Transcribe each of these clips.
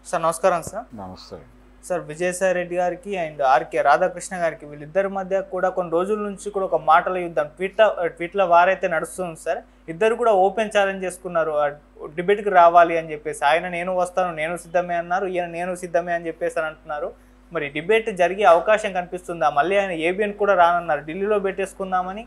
Sir నమస్కారం sir. నమస్తే. Sir Vijayasai Reddy గారికి అండ్ ఆర్కే రాధాకృష్ణ గారికి వీళ్ళిద్దరి మధ్య కూడా కొన్ని రోజుల నుంచి కూడా ఒక మాటల యుద్ధం ట్వీట్ల వారైతే నడుస్తుంది సార్. ఇద్దరు కూడా ఓపెన్ ఛాలెంజ్ చేసుకున్నారు డిబేట్కి రావాలి అని చెప్పేసి. ఆయన నేను వస్తాను, నేను సిద్ధమే అన్నారు, ఈయన నేను సిద్ధమే అని చెప్పేసి అని అంటున్నారు. మరి డిబేట్ జరిగే అవకాశం కనిపిస్తుందా? మళ్ళీ ఆయన ఏబిఎన్ కూడా రానన్నారు, ఢిల్లీలో పెట్టేసుకుందామని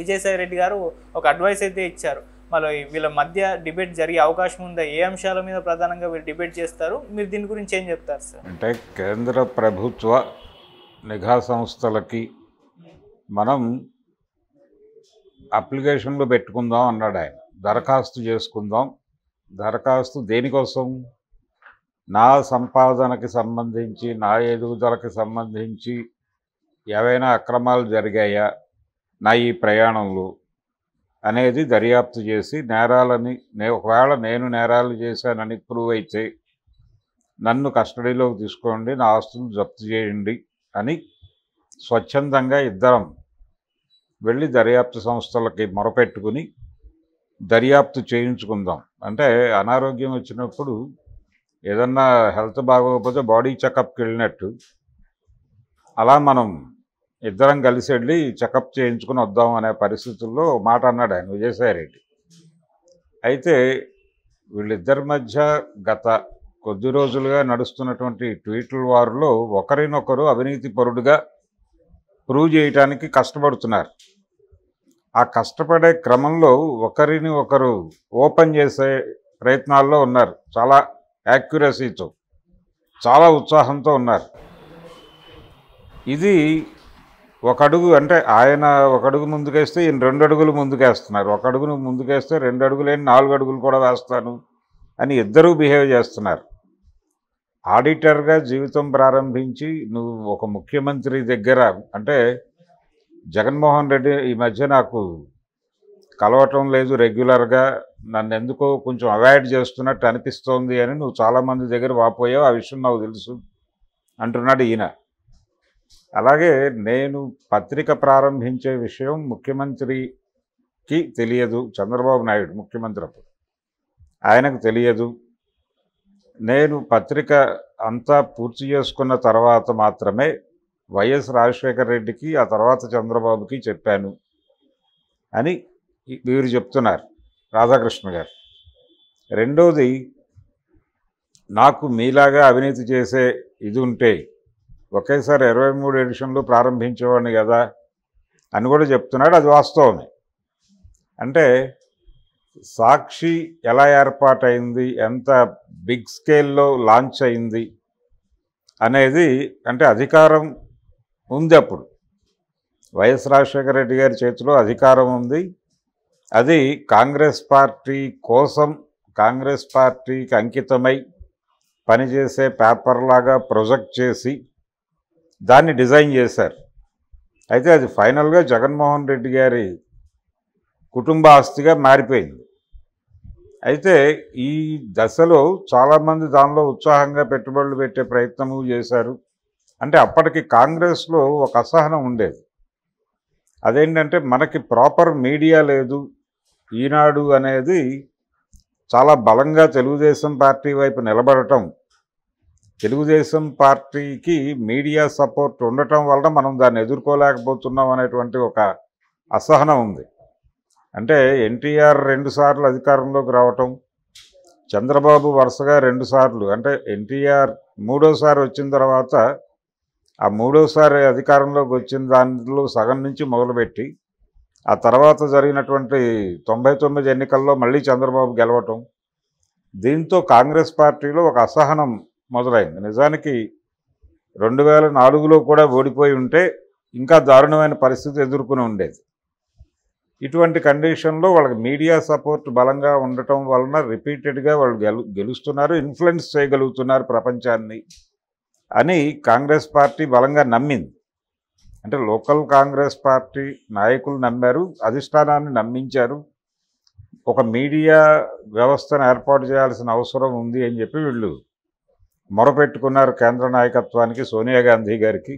విజయసాయి రెడ్డి గారు ఒక అడ్వైస్ అయితే ఇచ్చారు. మళ్ళీ వీళ్ళ మధ్య డిబేట్ జరిగే అవకాశం ఉందా? ఏ అంశాల మీద ప్రధానంగా వీళ్ళు డిబేట్ చేస్తారు? మీరు దీని గురించి ఏం చెప్తారు సార్? అంటే కేంద్ర ప్రభుత్వ నిఘా సంస్థలకి మనం అప్లికేషన్లు పెట్టుకుందాం అన్నాడు ఆయన. దరఖాస్తు చేసుకుందాం. దరఖాస్తు దేనికోసం? నా సంపాదనకి సంబంధించి, నా ఎదుగుదలకి సంబంధించి ఏవైనా అక్రమాలు జరిగాయా నా ఈ ప్రయాణంలో అనేది దర్యాప్తు చేసి నేరాలని ఒకవేళ నేను నేరాలు చేశానని ప్రూవ్ అయితే నన్ను కస్టడీలోకి తీసుకోండి, నా ఆస్తులు జప్తు చేయండి అని స్వచ్ఛందంగా ఇద్దరం వెళ్ళి దర్యాప్తు సంస్థలకి మొరపెట్టుకుని దర్యాప్తు చేయించుకుందాం. అంటే అనారోగ్యం వచ్చినప్పుడు ఏదన్నా హెల్త్ బాగోకపోతే బాడీ చెకప్కి వెళ్ళినట్టు అలా మనం ఇద్దరం కలిసి వెళ్ళి చెకప్ చేయించుకుని వద్దాం అనే పరిస్థితుల్లో మాట అన్నాడు ఆయన విజయసాయి రెడ్డి. అయితే వీళ్ళిద్దరి మధ్య గత కొద్ది రోజులుగా నడుస్తున్నటువంటి ట్వీట్ల వారిలో ఒకరినొకరు అవినీతి పరుడుగా ప్రూవ్ చేయడానికి కష్టపడుతున్నారు. ఆ కష్టపడే క్రమంలో ఒకరిని ఒకరు ఓపెన్ చేసే ప్రయత్నాల్లో ఉన్నారు. చాలా యాక్యురసీతో, చాలా ఉత్సాహంతో ఉన్నారు. ఇది ఒక అడుగు, అంటే ఆయన ఒక అడుగు ముందుకేస్తే ఈయన 2 అడుగులు ముందుకేస్తున్నారు. ఒక అడుగును ముందుకేస్తే 2 అడుగులేని 4 అడుగులు కూడా వేస్తాను అని ఇద్దరూ బిహేవ్ చేస్తున్నారు. ఆడిటర్గా జీవితం ప్రారంభించి నువ్వు ఒక ముఖ్యమంత్రి దగ్గర, అంటే జగన్మోహన్ రెడ్డి ఈ మధ్య నాకు కలవటం లేదు రెగ్యులర్గా, నన్ను ఎందుకో కొంచెం అవాయిడ్ చేస్తున్నట్టు అనిపిస్తోంది అని నువ్వు చాలామంది దగ్గర వాపోయావు, ఆ విషయం నాకు తెలుసు అంటున్నాడు ఈయన. అలాగే నేను పత్రిక ప్రారంభించే విషయం ముఖ్యమంత్రికి తెలియదు, చంద్రబాబు నాయుడు ముఖ్యమంత్రి అప్పుడు ఆయనకు తెలియదు. నేను పత్రిక అంతా పూర్తి చేసుకున్న తర్వాత మాత్రమే వైఎస్ రాజశేఖర రెడ్డికి, ఆ తర్వాత చంద్రబాబుకి చెప్పాను అని వీరు చెప్తున్నారు, రాధాకృష్ణ గారు. రెండోది, నాకు మీలాగా అవినీతి చేసే ఇది ఉంటే ఒకేసారి 23 ఎడిషన్లు ప్రారంభించేవాడిని కదా అని కూడా చెప్తున్నాడు. అది వాస్తవమే. అంటే సాక్షి ఎలా ఏర్పాటైంది, ఎంత బిగ్ స్కేల్లో లాంచ్ అయింది అనేది, అంటే అధికారం ఉంది. అప్పుడు వైఎస్ రాజశేఖర రెడ్డి గారి చేతిలో అధికారం ఉంది. అది కాంగ్రెస్ పార్టీ కోసం, కాంగ్రెస్ పార్టీకి అంకితమై పనిచేసే పేపర్లాగా ప్రొజెక్ట్ చేసి దాన్ని డిజైన్ చేశారు. అయితే అది ఫైనల్గా జగన్మోహన్ రెడ్డి గారి కుటుంబ ఆస్తిగా మారిపోయింది. అయితే ఈ దశలో చాలామంది దానిలో ఉత్సాహంగా పెట్టుబడులు పెట్టే ప్రయత్నము చేశారు. అంటే అప్పటికి కాంగ్రెస్లో ఒక అసహనం ఉండేది. అదేంటంటే మనకి ప్రాపర్ మీడియా లేదు. ఈనాడు అనేది చాలా బలంగా తెలుగుదేశం పార్టీ వైపు నిలబడటం, తెలుగుదేశం పార్టీకి మీడియా సపోర్ట్ ఉండటం వలన మనం దాన్ని ఎదుర్కోలేకపోతున్నాం అనేటువంటి ఒక అసహనం ఉంది. అంటే ఎన్టీఆర్ 2 సార్లు అధికారంలోకి రావటం, చంద్రబాబు వరుసగా 2 సార్లు, అంటే ఎన్టీఆర్ 3వసారి వచ్చిన తర్వాత ఆ 3వసారి అధికారంలోకి వచ్చిన దానిలో సగం నుంచి మొదలుపెట్టి ఆ తర్వాత జరిగినటువంటి 99 ఎన్నికల్లో మళ్ళీ చంద్రబాబు గెలవటం, దీంతో కాంగ్రెస్ పార్టీలో ఒక అసహనం మొదలైంది. నిజానికి 2004లో కూడా ఓడిపోయి ఉంటే ఇంకా దారుణమైన పరిస్థితి ఎదుర్కొని ఉండేది. ఇటువంటి కండిషన్లో వాళ్ళకి మీడియా సపోర్ట్ బలంగా ఉండటం వలన రిపీటెడ్గా వాళ్ళు గెలుస్తున్నారు, ఇన్ఫ్లుయెన్స్ చేయగలుగుతున్నారు ప్రపంచాన్ని అని కాంగ్రెస్ పార్టీ బలంగా నమ్మింది. అంటే లోకల్ కాంగ్రెస్ పార్టీ నాయకులు నమ్మారు, అధిష్టానాన్ని నమ్మించారు. ఒక మీడియా వ్యవస్థను ఏర్పాటు చేయాల్సిన అవసరం ఉంది అని చెప్పి వీళ్ళు మొరపెట్టుకున్నారు కేంద్ర నాయకత్వానికి, సోనియా గాంధీ గారికి.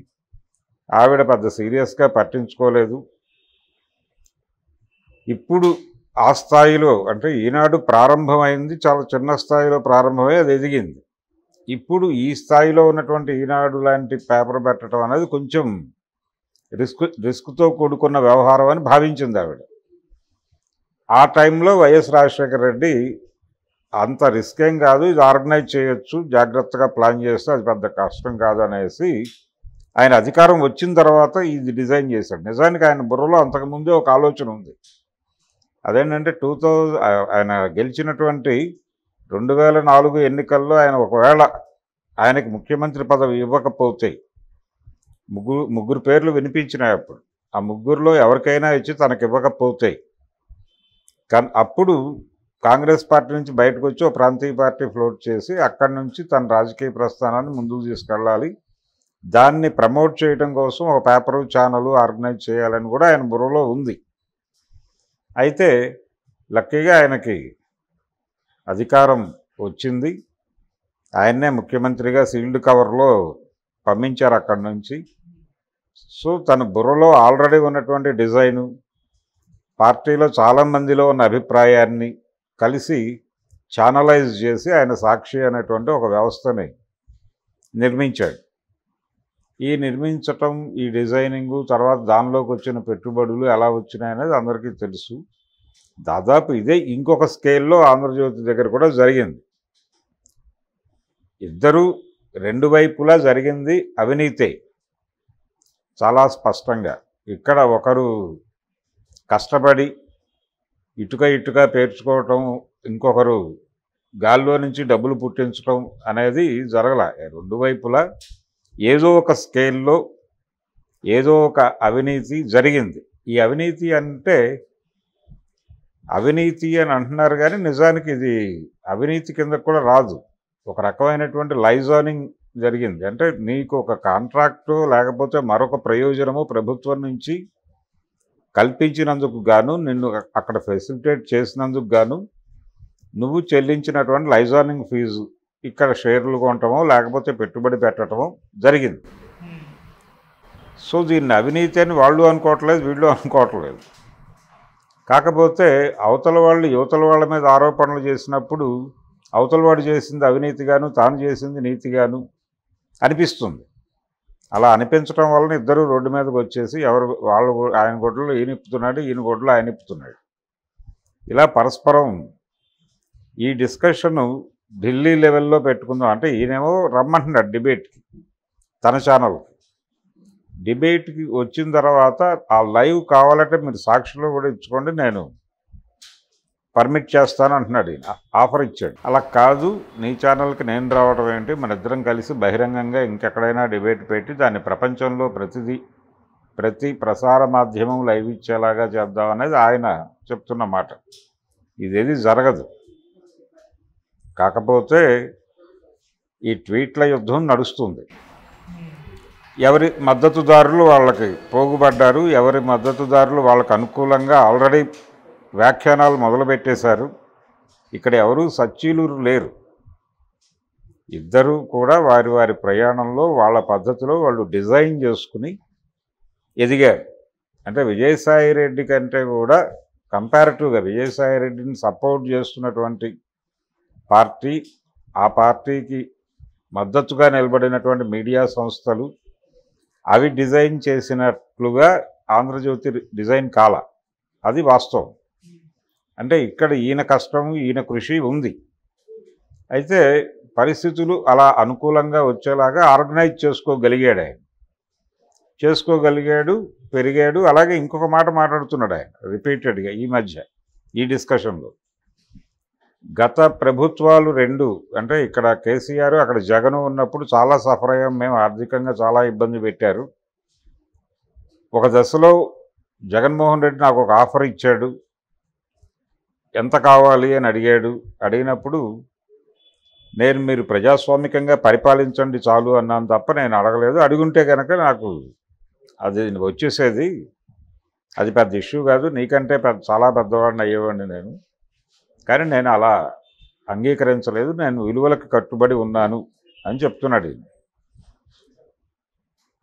ఆవిడ పెద్ద సీరియస్గా పట్టించుకోలేదు. ఇప్పుడు ఆ స్థాయిలో, అంటే ఈనాడు ప్రారంభమైంది చాలా చిన్న స్థాయిలో ప్రారంభమై అది ఎదిగింది. ఇప్పుడు ఈ స్థాయిలో ఉన్నటువంటి ఈనాడు లాంటి పేపర్ పెట్టడం అనేది కొంచెం రిస్క్తో కూడుకున్న వ్యవహారం అని భావించింది ఆవిడ. ఆ టైంలో వైఎస్ రాజశేఖర రెడ్డి అంత రిస్క్ ఏం కాదు, ఇది ఆర్గనైజ్ చేయొచ్చు, జాగ్రత్తగా ప్లాన్ చేస్తే అది పెద్ద కష్టం కాదు అనేసి ఆయన అధికారం వచ్చిన తర్వాత ఇది డిజైన్ చేశాడు. నిజానికి ఆయన బుర్రలో అంతకుముందే ఒక ఆలోచన ఉంది. అదేంటంటే ఆయన గెలిచినటువంటి 2004 ఎన్నికల్లో ఆయన ఒకవేళ ఆయనకి ముఖ్యమంత్రి పదవి ఇవ్వకపోతే ముగ్గురు పేర్లు వినిపించినాయి అప్పుడు. ఆ ముగ్గురులో ఎవరికైనా ఇచ్చి తనకి ఇవ్వకపోతే అప్పుడు కాంగ్రెస్ పార్టీ నుంచి బయటకు వచ్చి ఒక ప్రాంతీయ పార్టీ ఫ్లోట్ చేసి అక్కడి నుంచి తన రాజకీయ ప్రస్థానాన్ని ముందుకు తీసుకెళ్ళాలి, దాన్ని ప్రమోట్ చేయడం కోసం ఒక పేపరు ఛానల్ ఆర్గనైజ్ చేయాలని కూడా ఆయన బుర్రలో ఉంది. అయితే లక్కీగా ఆయనకి అధికారం వచ్చింది. ఆయన్నే ముఖ్యమంత్రిగా సీల్డ్ కవర్లో పంపించారు అక్కడి నుంచి. సో తన బుర్రలో ఆల్రెడీ ఉన్నటువంటి డిజైను, పార్టీలో చాలామందిలో ఉన్న అభిప్రాయాన్ని కలిసి ఛానలైజ్ చేసి ఆయన సాక్షి అనేటువంటి ఒక వ్యవస్థని నిర్మించాడు. ఈ నిర్మించటం, ఈ డిజైనింగు, తర్వాత దానిలోకి వచ్చిన పెట్టుబడులు ఎలా వచ్చినాయి అనేది అందరికీ తెలుసు. దాదాపు ఇదే ఇంకొక స్కేల్లో ఆంధ్రజ్యోతి దగ్గర కూడా జరిగింది. ఇద్దరు రెండు వైపులా జరిగింది అవినీతే చాలా స్పష్టంగా. ఇక్కడ ఒకరు కష్టపడి ఇటుక పేర్చుకోవటం, ఇంకొకరు గాల్లో నుంచి డబ్బులు పుట్టించడం అనేది జరగల. రెండు వైపులా ఏదో ఒక స్కేల్లో ఏదో ఒక అవినీతి జరిగింది. ఈ అవినీతి అంటే అవినీతి అని అంటున్నారు కానీ నిజానికి ఇది అవినీతి కింద కూడా రాదు. ఒక రకమైనటువంటి లైజానింగ్ జరిగింది. అంటే నీకు ఒక కాంట్రాక్టు లేకపోతే మరొక ప్రయోజనము ప్రభుత్వం నుంచి కల్పించినందుకు గాను, నిన్ను అక్కడ ఫెసిలిటేట్ చేసినందుకు గాను నువ్వు చెల్లించినటువంటి లైజానింగ్ ఫీజు ఇక్కడ షేర్లు కొనటమో లేకపోతే పెట్టుబడి పెట్టడమో జరిగింది. సో దీన్ని అవినీతి అని వాళ్ళు అనుకోవట్లేదు, వీళ్ళు అనుకోవట్లేదు. కాకపోతే అవతల వాళ్ళు యువతల వాళ్ళ మీద ఆరోపణలు చేసినప్పుడు అవతలవాడు చేసింది అవినీతిగాను, తాను చేసింది నీతిగాను అనిపిస్తుంది. అలా అనిపించడం వలన ఇద్దరు రోడ్డు మీదకి వచ్చేసి ఆయన గొడ్డలు ఈయన ఇప్పుతున్నాడు, ఈయన గొడ్డలు ఆయన ఇప్పుతున్నాడు. ఇలా పరస్పరం ఈ డిస్కషను ఢిల్లీ లెవెల్లో పెట్టుకుందాం అంటే ఈయనేమో రమ్మంటున్నాడు డిబేట్కి, తన ఛానల్కి. డిబేట్కి వచ్చిన తర్వాత ఆ లైవ్ కావాలంటే మీరు సాక్షిలో కూడా ఇచ్చుకోండి, నేను పర్మిట్ చేస్తాను అంటున్నాడు. ఈయన ఆఫర్ ఇచ్చాడు. అలా కాదు, నీ ఛానల్కి నేను రావడం ఏంటి, మన ఇద్దరం కలిసి బహిరంగంగా ఇంకెక్కడైనా డిబేట్ పెట్టి దాన్ని ప్రపంచంలో ప్రతి ప్రసార మాధ్యమం లైవ్ ఇచ్చేలాగా చేద్దాం అనేది ఆయన చెప్తున్న మాట. ఇదేది జరగదు. కాకపోతే ఈ ట్వీట్ల యుద్ధం నడుస్తుంది. ఎవరి మద్దతుదారులు వాళ్ళకి పోగుపడ్డారు, ఎవరి మద్దతుదారులు వాళ్ళకు అనుకూలంగా ఆల్రెడీ వ్యాఖ్యానాలు మొదలుపెట్టేశారు. ఇక్కడ ఎవరు సచ్చీలురు లేరు. ఇద్దరూ కూడా వారి వారి ప్రయాణంలో వాళ్ళ పద్ధతిలో వాళ్ళు డిజైన్ చేసుకుని ఎదిగారు. అంటే విజయసాయిరెడ్డి కంటే కూడా కంపారిటివ్గా విజయసాయిరెడ్డిని సపోర్ట్ చేస్తున్నటువంటి పార్టీ, ఆ పార్టీకి మద్దతుగా నిలబడినటువంటి మీడియా సంస్థలు అవి డిజైన్ చేసినట్లుగా ఆంధ్రజ్యోతి డిజైన్ కాల, అది వాస్తవం. అంటే ఇక్కడ ఈయన కష్టము, ఈయన కృషి ఉంది. అయితే పరిస్థితులు అలా అనుకూలంగా వచ్చేలాగా ఆర్గనైజ్ చేసుకోగలిగాడు, పెరిగాడు. అలాగే ఇంకొక మాట మాట్లాడుతున్నాడు ఆయన రిపీటెడ్గా ఈ మధ్య ఈ డిస్కషన్లో. గత ప్రభుత్వాలు రెండు, అంటే ఇక్కడ కేసీఆర్ అక్కడ జగన్ ఉన్నప్పుడు చాలా సఫర్ అయ్యాం మేము, ఆర్థికంగా చాలా ఇబ్బంది పెట్టారు. ఒక దశలో జగన్మోహన్ రెడ్డి నాకు ఒక ఆఫర్ ఇచ్చాడు, ఎంత కావాలి అని అడిగినప్పుడు నేను మీరు ప్రజాస్వామికంగా పరిపాలించండి చాలు అన్నాను తప్ప నేను అడగలేదు. అడుగుంటే కనుక నాకు అది వచ్చేసేది, అది పెద్ద ఇష్యూ కాదు, నీకంటే చాలా పెద్దవాడిని అయ్యేవాడిని నేను, కానీ నేను అలా అంగీకరించలేదు, నేను విలువలకు కట్టుబడి ఉన్నాను అని చెప్తున్నాడు.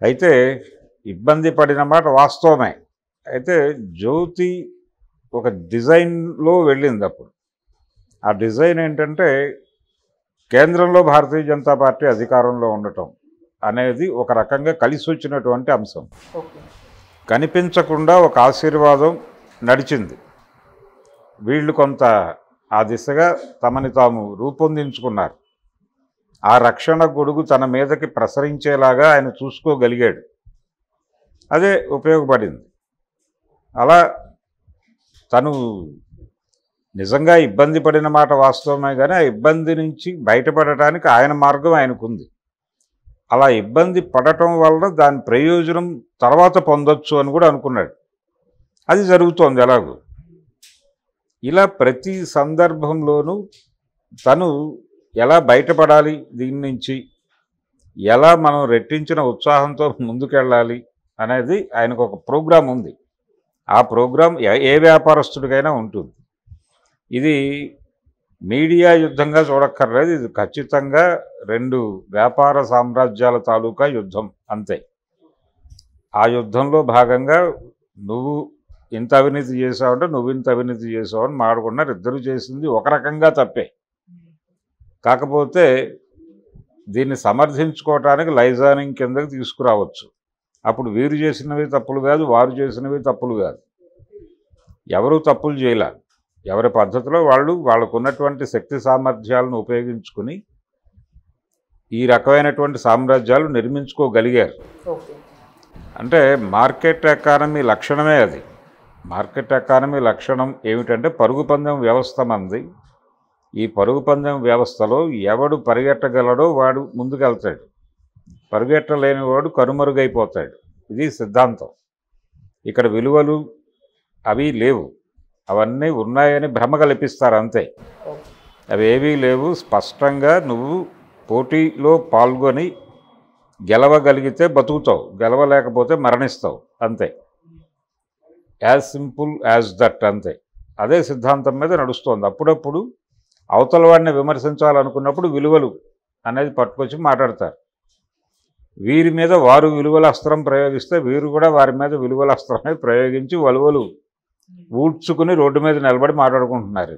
అయితే ఇబ్బంది పడిన మాట వాస్తవమే. అయితే జ్యోతి ఒక డిజైన్లో వెళ్ళింది. అప్పుడు ఆ డిజైన్ ఏంటంటే కేంద్రంలో భారతీయ జనతా పార్టీ అధికారంలో ఉండటం అనేది ఒక రకంగా కలిసి వచ్చినటువంటి అంశం. ఓకే. కనిపించకుండా ఒక ఆశీర్వాదం నడిచింది. వీళ్ళు కొంత ఆ దిశగా తమని తాము రూపొందించుకున్నారు. ఆ రక్షణ గొడుగు తన మీదకి ప్రసరించేలాగా ఆయన చూసుకోగలిగాడు. అదే ఉపయోగపడింది. అలా తను నిజంగా ఇబ్బంది పడిన మాట వాస్తవమే, కానీ ఆ ఇబ్బంది నుంచి బయటపడటానికి ఆయన మార్గం ఆయనకుంది. అలా ఇబ్బంది పడటం వల్ల దాని ప్రయోజనం తర్వాత పొందొచ్చు అని కూడా అనుకున్నాడు. అది జరుగుతోంది ఎలాగో. ఇలా ప్రతి సందర్భంలోనూ తను ఎలా బయటపడాలి, దీని నుంచి ఎలా మనం రెట్టించిన ఉత్సాహంతో ముందుకెళ్ళాలి అనేది ఆయనకు ఒక ప్రోగ్రాం ఉంది. ఆ ప్రోగ్రాం ఏ వ్యాపారస్తుడికైనా ఉంటుంది. ఇది మీడియా యుద్ధంగా చూడక్కర్లేదు. ఇది ఖచ్చితంగా రెండు వ్యాపార సామ్రాజ్యాల తాలూకా యుద్ధం అంతే. ఆ యుద్ధంలో భాగంగా నువ్వు ఇంత అవినీతి చేసావంటే నువ్వు ఇంత అవినీతి చేసావని మాడుకున్నారు. ఇద్దరు చేసింది ఒక రకంగా తప్పే. కాకపోతే దీన్ని సమర్థించుకోవటానికి లైజానింగ్ కిందకి తీసుకురావచ్చు. అప్పుడు వీరు చేసినవి తప్పులు కాదు, వారు చేసినవి తప్పులు కాదు. ఎవరూ తప్పులు చేయలే. ఎవరి పద్ధతిలో వాళ్ళకు ఉన్నటువంటి శక్తి సామర్థ్యాలను ఉపయోగించుకుని ఈ రకమైనటువంటి సామ్రాజ్యాలు నిర్మించుకోగలిగారు. అంటే మార్కెట్ ఎకానమీ లక్షణమే అది. మార్కెట్ ఎకానమీ లక్షణం ఏమిటంటే పరుగు పందెం వ్యవస్థ మంది. ఈ పరుగు పందెం వ్యవస్థలో ఎవడు పరిగెట్టగలడో వాడు ముందుకెళ్తాడు, పరిగెట్టలేని వాడు కనుమరుగైపోతాడు. ఇది సిద్ధాంతం. ఇక్కడ విలువలు అవి లేవు. అవన్నీ ఉన్నాయని భ్రమ కల్పిస్తారు అంతే. అవి ఏవీ లేవు. స్పష్టంగా నువ్వు పోటీలో పాల్గొని గెలవగలిగితే బతుకుతావు, గెలవలేకపోతే మరణిస్తావు అంతే. యాజ్ సింపుల్ యాజ్ దట్ అంతే. అదే సిద్ధాంతం మీద నడుస్తోంది. అప్పుడప్పుడు అవతల వాడిని విమర్శించాలనుకున్నప్పుడు విలువలు అనేది పట్టుకొచ్చి మాట్లాడతారు. వీరి మీద వారు విలువల అస్త్రం ప్రయోగిస్తే వీరు కూడా వారి మీద విలువల అస్త్రమే ప్రయోగించి వలువలు ఊడ్చుకుని రోడ్డు మీద నిలబడి మాట్లాడుకుంటున్నారు.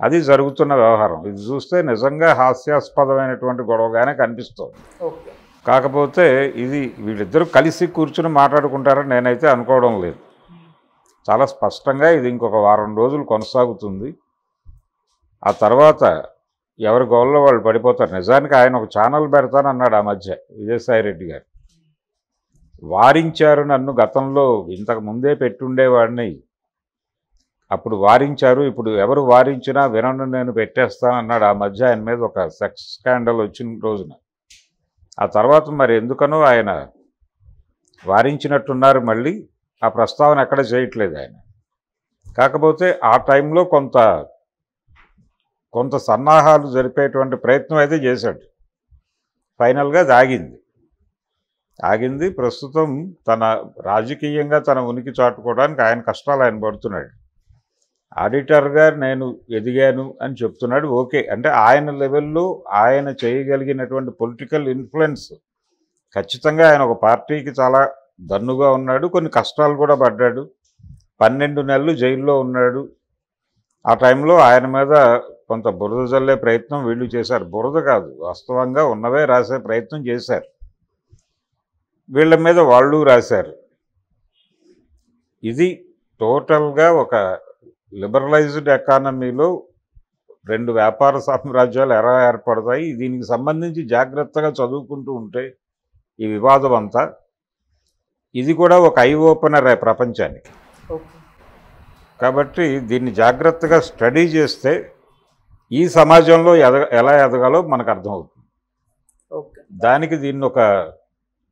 అది జరుగుతున్న వ్యవహారం. ఇది చూస్తే నిజంగా హాస్యాస్పదమైనటువంటి గొడవగానే కనిపిస్తుంది. కాకపోతే ఇది వీళ్ళిద్దరూ కలిసి కూర్చుని మాట్లాడుకుంటారని నేనైతే అనుకోవడం లేదు. చాలా స్పష్టంగా ఇది ఇంకొక వారం రోజులు కొనసాగుతుంది. ఆ తర్వాత ఎవరి గోల్లో వాళ్ళు పడిపోతారు. నిజానికి ఆయన ఒక ఛానల్ పెడతానన్నాడు ఆ మధ్య, విజయసాయి రెడ్డి గారు. వారించారు నన్ను, గతంలో ఇంతకు ముందే పెట్టుండేవాడిని, అప్పుడు వారించారు, ఇప్పుడు ఎవరు వారించినా వినను నేను పెట్టేస్తానన్నాడు ఆ మధ్య. ఆయన మీద ఒక సెక్స్ స్కాండల్ వచ్చిన రోజున. ఆ తర్వాత మరి ఎందుకనో ఆయన వారించినట్టున్నారు. మళ్ళీ ఆ ప్రస్తావన ఎక్కడ చేయట్లేదు ఆయన. కాకపోతే ఆ టైంలో కొంత సన్నాహాలు జరిపేటువంటి ప్రయత్నం అయితే చేశాడు. ఫైనల్గా అది ఆగింది. ప్రస్తుతం తన రాజకీయంగా తన ఉనికి చాటుకోవడానికి ఆయన కష్టాలు ఆయన పడుతున్నాడు. ఆడిటర్గా నేను ఎదిగాను అని చెప్తున్నాడు. ఓకే, అంటే ఆయన లెవెల్లో ఆయన చేయగలిగినటువంటి పొలిటికల్ ఇన్ఫ్లుయెన్స్ ఖచ్చితంగా ఆయన ఒక పార్టీకి చాలా దన్నుగా ఉన్నాడు. కొన్ని కష్టాలు కూడా పడ్డాడు. 12 నెలలు జైల్లో ఉన్నాడు. ఆ టైంలో ఆయన మీద కొంత బురద జల్లే ప్రయత్నం వీళ్ళు చేశారు. బురద కాదు, వాస్తవంగా ఉన్నవే రాసే ప్రయత్నం చేశారు. వీళ్ళ మీద వాళ్ళు రాశారు. ఇది టోటల్గా ఒక లిబరలైజ్డ్ ఎకానమీలో రెండు వ్యాపార సామ్రాజ్యాలు ఎలా ఏర్పడతాయి, దీనికి సంబంధించి జాగ్రత్తగా చదువుకుంటూ ఉంటే ఈ వివాదం అంతా, ఇది కూడా ఒక ఐ ఓపెనరే ప్రపంచానికి. కాబట్టి దీన్ని జాగ్రత్తగా స్టడీ చేస్తే ఈ సమాజంలో ఎలా ఎదగాలో మనకు అర్థమవుతుంది. దానికి దీన్ని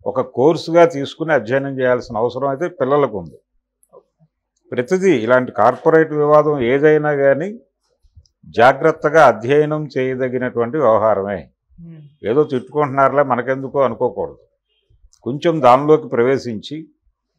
ఒక కోర్సుగా తీసుకుని అధ్యయనం చేయాల్సిన అవసరం అయితే పిల్లలకు ఉంది. ప్రతిదీ ఇలాంటి కార్పొరేట్ వివాదం ఏదైనా కానీ జాగ్రత్తగా అధ్యయనం చేయదగినటువంటి వ్యవహారమే. ఏదో తిట్టుకుంటున్నారులే మనకెందుకో అనుకోకూడదు. కొంచెం దానిలోకి ప్రవేశించి